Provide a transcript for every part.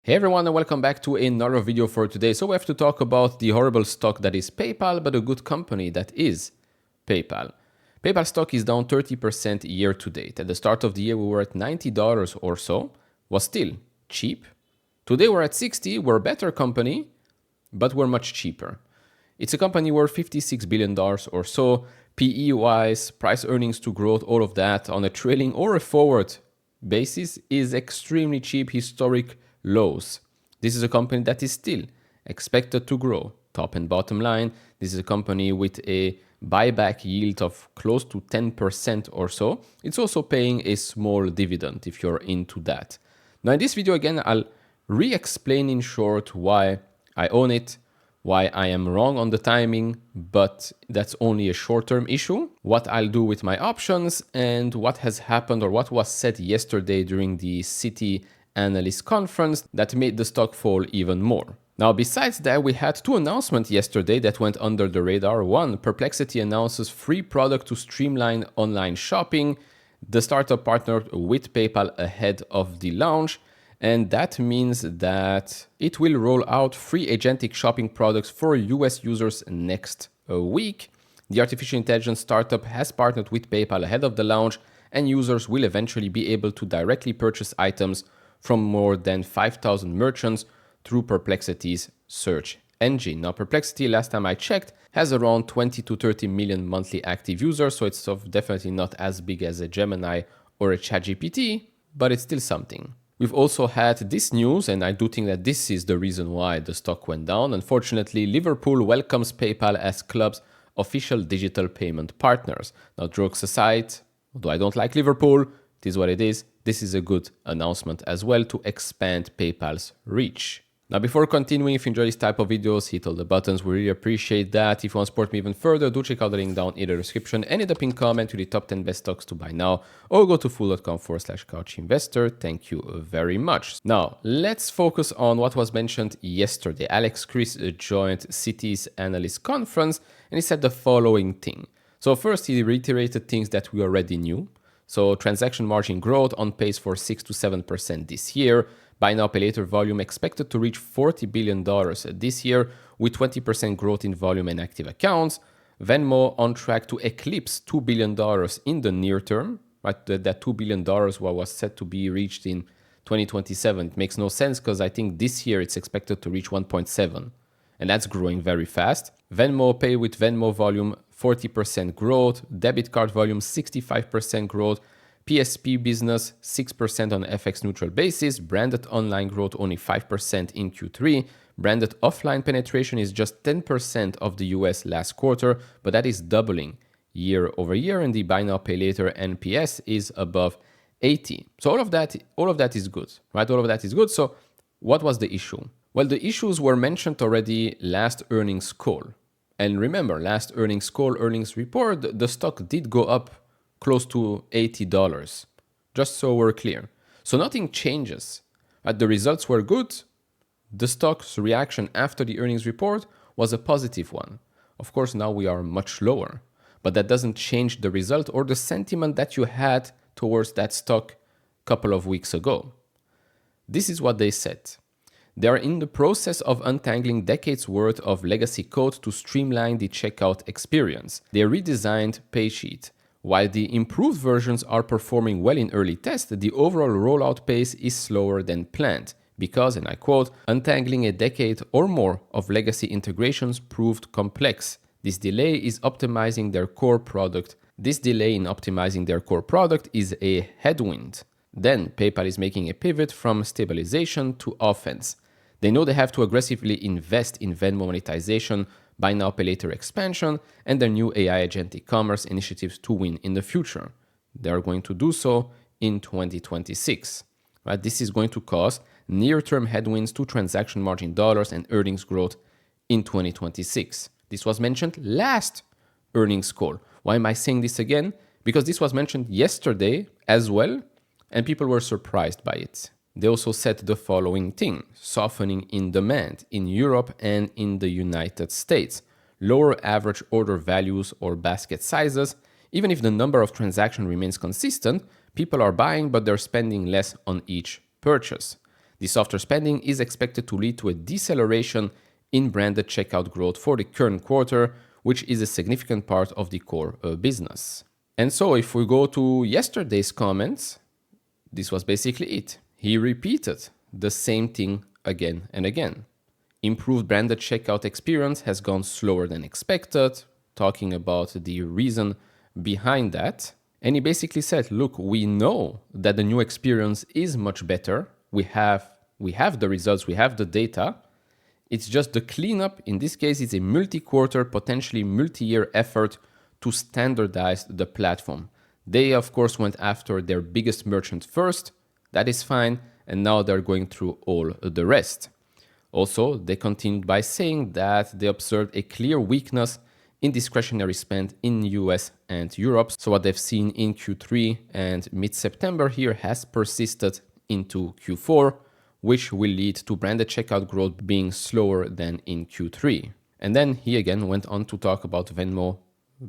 Hey everyone and welcome back to another video for today. So we have to talk about the horrible stock that is PayPal, but a good company that is PayPal. PayPal stock is down 30% year to date. At the start of the year we were at $90 or so, was still cheap. Today we're at 60, we're a better company, but we're much cheaper. It's a company worth $56 billion or so, PE wise, price earnings to growth, all of that on a trailing or a forward basis is extremely cheap, historic lows. This is a company that is still expected to grow. Top and bottom line, this is a company with a buyback yield of close to 10% or so. It's also paying a small dividend if you're into that. Now in this video again, I'll re-explain in short why I own it, why I am wrong on the timing, but that's only a short-term issue, what I'll do with my options, and what has happened or what was said yesterday during the Citi analyst conference that made the stock fall even more. Now, besides that, we had two announcements yesterday that went under the radar. One, Perplexity announces free product to streamline online shopping. The startup partnered with PayPal ahead of the launch, and that means that it will roll out free agentic shopping products for US users next week. The artificial intelligence startup has partnered with PayPal ahead of the launch, and users will eventually be able to directly purchase items from more than 5,000 merchants through Perplexity's search engine. Now, Perplexity, last time I checked, has around 20 to 30 million monthly active users, so it's definitely not as big as a Gemini or a ChatGPT, but it's still something. We've also had this news, and I do think that this is the reason why the stock went down. Unfortunately, Liverpool welcomes PayPal as club's official digital payment partners. Now, jokes aside, although I don't like Liverpool, it is what it is. This is a good announcement as well to expand PayPal's reach. Now, before continuing, if you enjoy this type of videos, hit all the buttons. We really appreciate that. If you want to support me even further, do check out the link down in the description and in the pinned comment to the top 10 best stocks to buy now, or go to fool.com/couchinvestor. Thank you very much. Now, let's focus on what was mentioned yesterday. Alex Chris joined Citi's analyst conference and he said the following thing. So first, he reiterated things that we already knew. So transaction margin growth on pace for 6 to 7% this year. Buy now, pay later volume expected to reach $40 billion this year with 20% growth in volume and active accounts. Venmo on track to eclipse $2 billion in the near term. Right? That $2 billion was set to be reached in 2027. It makes no sense because I think this year it's expected to reach 1.7. And that's growing very fast. Venmo Pay with Venmo volume 40% growth, debit card volume 65% growth, PSP business 6% on FX neutral basis, branded online growth only 5% in Q3, branded offline penetration is just 10% of the US last quarter, but that is doubling year over year, and the buy now pay later NPS is above 80. So all of that is good, right? All of that is good. So what was the issue? Well, the issues were mentioned already last earnings call. And remember, last earnings call, earnings report, the stock did go up close to $80, just so we're clear. So nothing changes. The results were good. The stock's reaction after the earnings report was a positive one. Of course, now we are much lower, but that doesn't change the result or the sentiment that you had towards that stock a couple of weeks ago. This is what they said. They are in the process of untangling decades worth of legacy code to streamline the checkout experience. They redesigned PaySheet. While the improved versions are performing well in early tests, the overall rollout pace is slower than planned because, and I quote, untangling a decade or more of legacy integrations proved complex. This delay in optimizing their core product is a headwind. Then PayPal is making a pivot from stabilization to offense. They know they have to aggressively invest in Venmo monetization, buy now pay later expansion, and their new AI agentic commerce initiatives to win in the future. They are going to do so in 2026. Right? This is going to cause near-term headwinds to transaction margin dollars and earnings growth in 2026. This was mentioned last earnings call. Why am I saying this again? Because this was mentioned yesterday as well, and people were surprised by it. They also said the following thing: softening in demand in Europe and in the United States, lower average order values or basket sizes. Even if the number of transactions remains consistent, people are buying, but they're spending less on each purchase. The softer spending is expected to lead to a deceleration in branded checkout growth for the current quarter, which is a significant part of the core business. And so if we go to yesterday's comments, this was basically it. He repeated the same thing again and again. Improved branded checkout experience has gone slower than expected, talking about the reason behind that. And he basically said, look, we know that the new experience is much better. We have the results, we have the data. It's just the cleanup. In this case, it's a multi-quarter, potentially multi-year effort to standardize the platform. They, of course, went after their biggest merchant first. That is fine. And now they're going through all the rest. Also, they continued by saying that they observed a clear weakness in discretionary spend in US and Europe. So what they've seen in Q3 and mid-September here has persisted into Q4, which will lead to branded checkout growth being slower than in Q3. And then he again went on to talk about Venmo,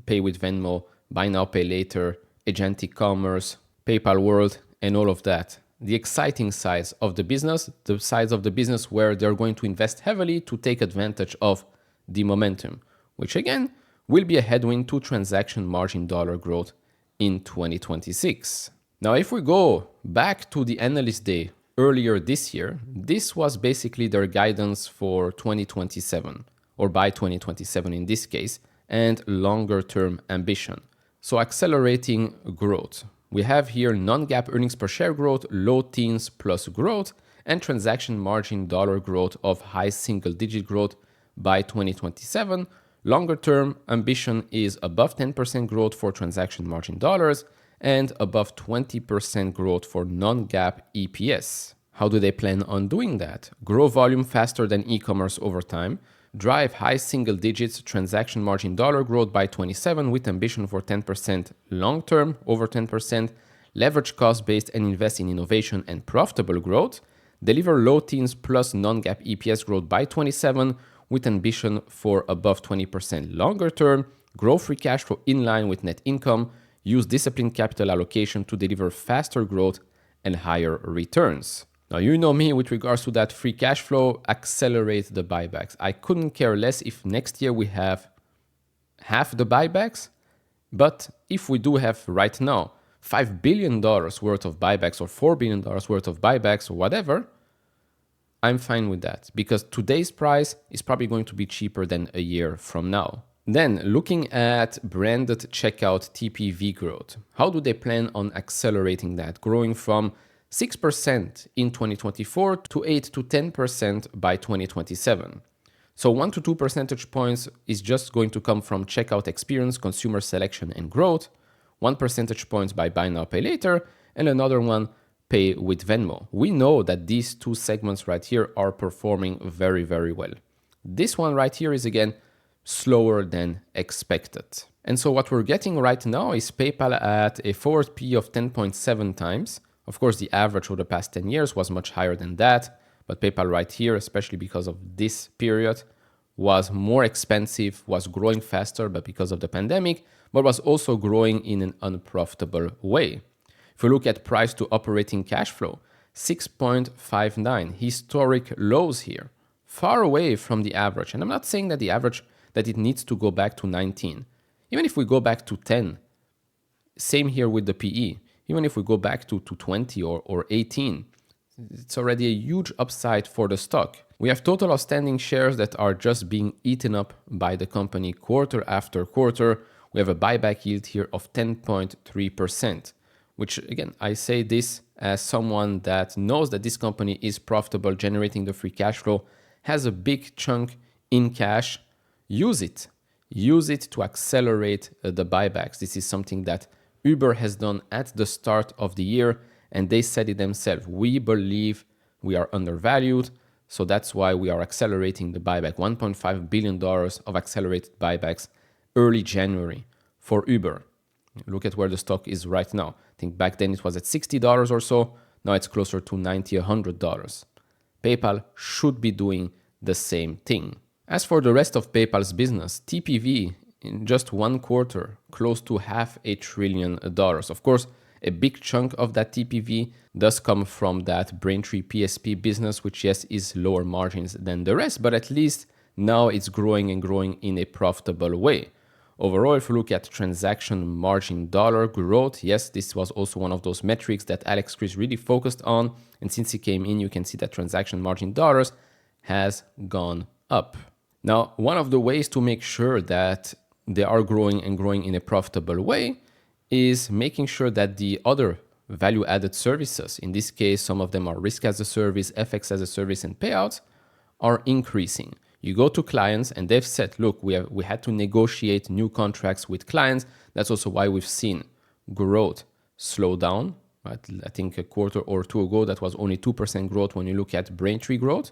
Pay with Venmo, Buy Now, Pay Later, Agentic Commerce, PayPal World, and all of that. The exciting sides of the business, the sides of the business where they're going to invest heavily to take advantage of the momentum, which again will be a headwind to transaction margin dollar growth in 2026. Now, if we go back to the analyst day earlier this year, this was basically their guidance for 2027, or by 2027 in this case, and longer term ambition. So accelerating growth. We have here non-GAAP earnings per share growth, low teens plus growth, and transaction margin dollar growth of high single digit growth by 2027. Longer term ambition is above 10% growth for transaction margin dollars and above 20% growth for non-GAAP EPS. How do they plan on doing that? Grow volume faster than e-commerce over time, drive high single digits transaction margin dollar growth by 27 with ambition for 10% long term, over 10%, leverage cost based and invest in innovation and profitable growth, deliver low teens plus non-GAAP EPS growth by 27 with ambition for above 20% longer term, grow free cash flow in line with net income, use disciplined capital allocation to deliver faster growth and higher returns. Now, you know me with regards to that free cash flow, accelerate the buybacks. I couldn't care less if next year we have half the buybacks, but if we do have right now $5 billion worth of buybacks or $4 billion worth of buybacks or whatever, I'm fine with that because today's price is probably going to be cheaper than a year from now. Then looking at branded checkout TPV growth, how do they plan on accelerating that? Growing from 6% in 2024 to 8 to 10% by 2027. So 1 to 2 percentage points is just going to come from checkout experience, consumer selection and growth, 1 percentage points by Buy Now, Pay Later, and another one Pay with Venmo. We know that these two segments right here are performing very, very well. This one right here is again slower than expected. And so what we're getting right now is PayPal at a forward P of 10.7 times. Of course, the average over the past 10 years was much higher than that, but PayPal right here, especially because of this period, was more expensive, was growing faster, but because of the pandemic, but was also growing in an unprofitable way. If we look at price to operating cash flow, 6.59, historic lows here, far away from the average. And I'm not saying that the average, that it needs to go back to 19. Even if we go back to 10, same here with the PE. Even if we go back to 20 or 18, it's already a huge upside for the stock. We have total outstanding shares that are just being eaten up by the company quarter after quarter. We have a buyback yield here of 10.3%, which again, I say this as someone that knows that this company is profitable, generating the free cash flow, has a big chunk in cash. Use it. Use it to accelerate the buybacks. This is something that Uber has done at the start of the year, and they said it themselves. We believe we are undervalued, so that's why we are accelerating the buyback. $1.5 billion of accelerated buybacks early January for Uber. Look at where the stock is right now. I think back then it was at $60 or so. Now it's closer to $90, $100. PayPal should be doing the same thing. As for the rest of PayPal's business, TPV in just one quarter, close to $500 billion. Of course, A big chunk of that TPV does come from that Braintree PSP business, which yes, is lower margins than the rest, but at least now it's growing and growing in a profitable way. Overall, if you look at transaction margin dollar growth, yes, this was also one of those metrics that Alex Chris really focused on. And since he came in, you can see that transaction margin dollars has gone up. Now, one of the ways to make sure that they are growing and growing in a profitable way is making sure that the other value-added services, in this case, some of them are risk as a service, FX as a service, and payouts, are increasing. You go to clients and they've said, look, we had to negotiate new contracts with clients. That's also why we've seen growth slow down. Right? I think a quarter or two ago, that was only 2% growth when you look at Braintree growth.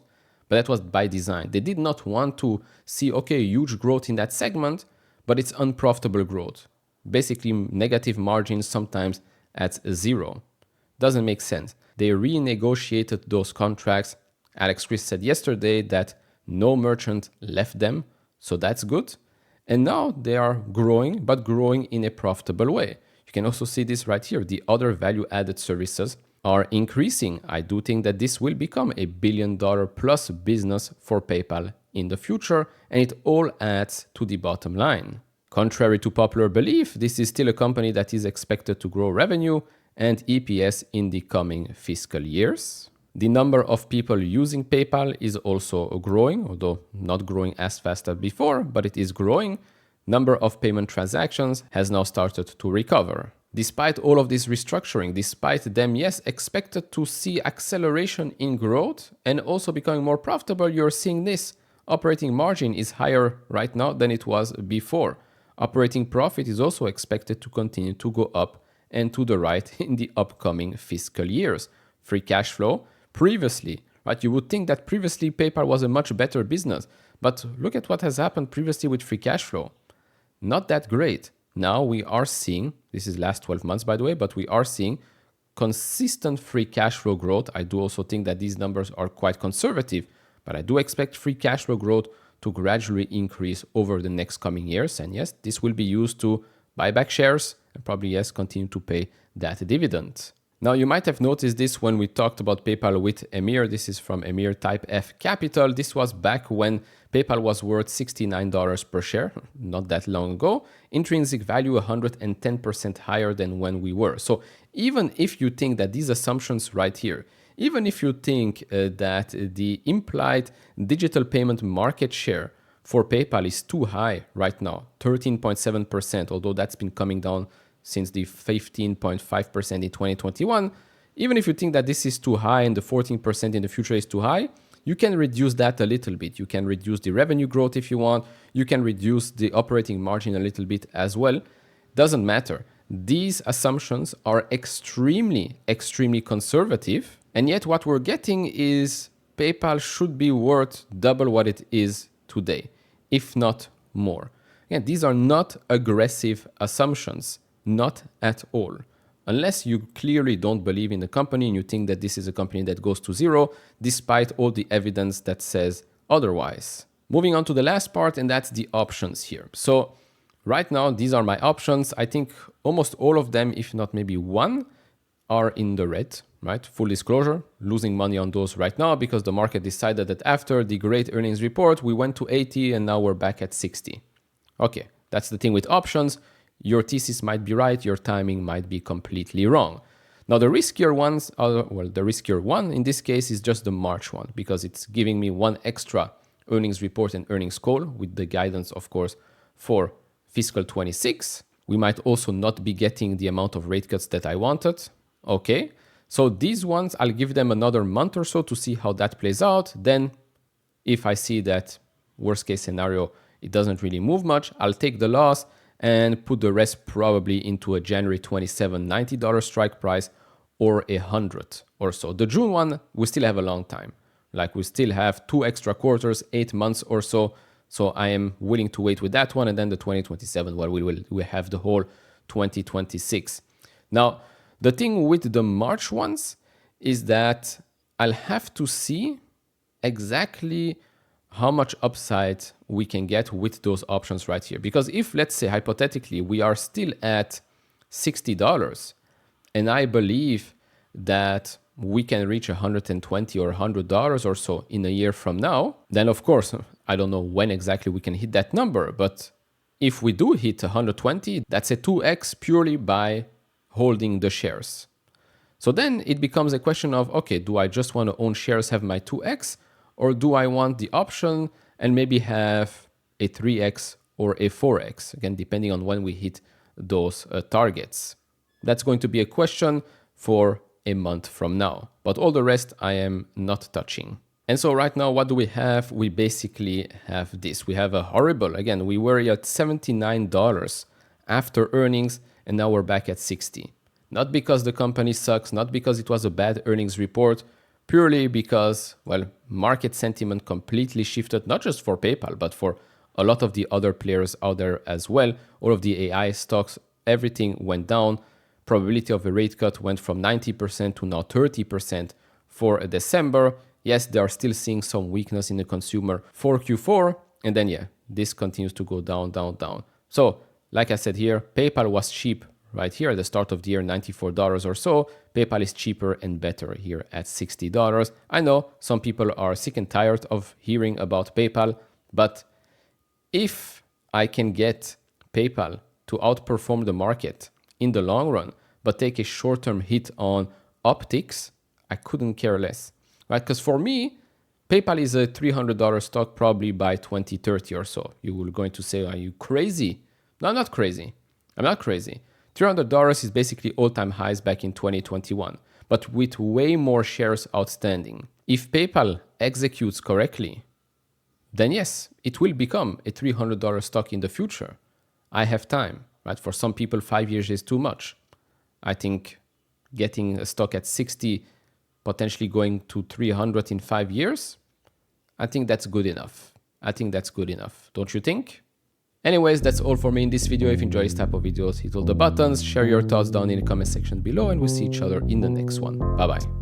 But that was by design. They did not want to see, okay, huge growth in that segment, but it's unprofitable growth. Basically, negative margins sometimes at zero. Doesn't make sense. They renegotiated those contracts. Alex Chris said yesterday that no merchant left them, so that's good. And now they are growing, but growing in a profitable way. You can also see this right here. The other value-added services are increasing. I do think that this will become a $1 billion plus business for PayPal in the future, and it all adds to the bottom line. Contrary to popular belief, this is still a company that is expected to grow revenue and EPS in the coming fiscal years. The number of people using PayPal is also growing, although not growing as fast as before, but it is growing. Number of payment transactions has now started to recover. Despite all of this restructuring, despite them, yes, expected to see acceleration in growth and also becoming more profitable, you're seeing this. Operating margin is higher right now than it was before. Operating profit is also expected to continue to go up and to the right in the upcoming fiscal years. Free cash flow, previously, right? You would think that previously PayPal was a much better business, but look at what has happened previously with free cash flow. Not that great. Now we are seeing, this is last 12 months by the way, but we are seeing consistent free cash flow growth. I do also think that these numbers are quite conservative, but I do expect free cash flow growth to gradually increase over the next coming years. And yes, this will be used to buy back shares and probably, yes, continue to pay that dividend. Now, you might have noticed this when we talked about PayPal with Emir. This is from Emir Type F Capital. This was back when PayPal was worth $69 per share, not that long ago. Intrinsic value 110% higher than when we were. So even if you think that these assumptions right here, even if you think that the implied digital payment market share for PayPal is too high right now, 13.7%, although that's been coming down since the 15.5% in 2021, even if you think that this is too high and the 14% in the future is too high, you can reduce that a little bit. You can reduce the revenue growth if you want. You can reduce the operating margin a little bit as well. Doesn't matter. These assumptions are extremely, extremely conservative. And yet what we're getting is PayPal should be worth double what it is today, if not more. Again, these are not aggressive assumptions. Not at all. Unless you clearly don't believe in the company and you think that this is a company that goes to zero, despite all the evidence that says otherwise. Moving on to the last part, and that's the options here. So right now, these are my options. I think almost all of them, if not maybe one, are in the red, right? Full disclosure, losing money on those right now because the market decided that after the great earnings report, we went to 80 and now we're back at 60. Okay, that's the thing with options. Your thesis might be right, your timing might be completely wrong. Now the riskier ones are, well, the riskier one in this case is just the March one because it's giving me one extra earnings report and earnings call with the guidance, of course, for fiscal 26. We might also not be getting the amount of rate cuts that I wanted. Okay, so these ones, I'll give them another month or so to see how that plays out. Then if I see that worst case scenario, it doesn't really move much, I'll take the loss and put the rest probably into a January 27 $90 strike price or 100 or so. The June one, we still have a long time. Like we still have 2 extra quarters, 8 months or so. So I am willing to wait with that one. And then the 2027, well, we have the whole 2026. Now, the thing with the March ones is that I'll have to see exactly how much upside we can get with those options right here. Because if, let's say, hypothetically, we are still at $60, and I believe that we can reach $120 or $100 or so in a year from now, then of course, I don't know when exactly we can hit that number, but if we do hit 120, that's a 2x purely by holding the shares. So then it becomes a question of, okay, do I just want to own shares, have my 2x, or do I want the option and maybe have a 3x or a 4x, again, depending on when we hit those targets. That's going to be a question for a month from now, but all the rest I am not touching. And so right now, what do we have? We basically have this. We have a horrible, again, we were at $79 after earnings, and now we're back at 60. Not because the company sucks, not because it was a bad earnings report, purely because, well, market sentiment completely shifted, not just for PayPal, but for a lot of the other players out there as well. All of the AI stocks, everything went down. Probability of a rate cut went from 90% to now 30% for December. Yes, they are still seeing some weakness in the consumer for Q4. And then, yeah, this continues to go down, down, down. So, like I said here, PayPal was cheap right here at the start of the year, $94 or so. PayPal is cheaper and better here at $60. I know some people are sick and tired of hearing about PayPal, but if I can get PayPal to outperform the market in the long run, but take a short-term hit on optics, I couldn't care less, right? Because for me, PayPal is a $300 stock probably by 2030 or so. You will going to say, are you crazy? No, I'm not crazy. I'm not crazy. $300 is basically all-time highs back in 2021, but with way more shares outstanding. If PayPal executes correctly, then yes, it will become a $300 stock in the future. I have time, right? For some people, 5 years is too much. I think getting a stock at 60, potentially going to 300 in 5 years, I think that's good enough. I think that's good enough. Don't you think? Anyways, that's all for me in this video. If you enjoy this type of videos, hit all the buttons, share your thoughts down in the comment section below, and we'll see each other in the next one. Bye-bye.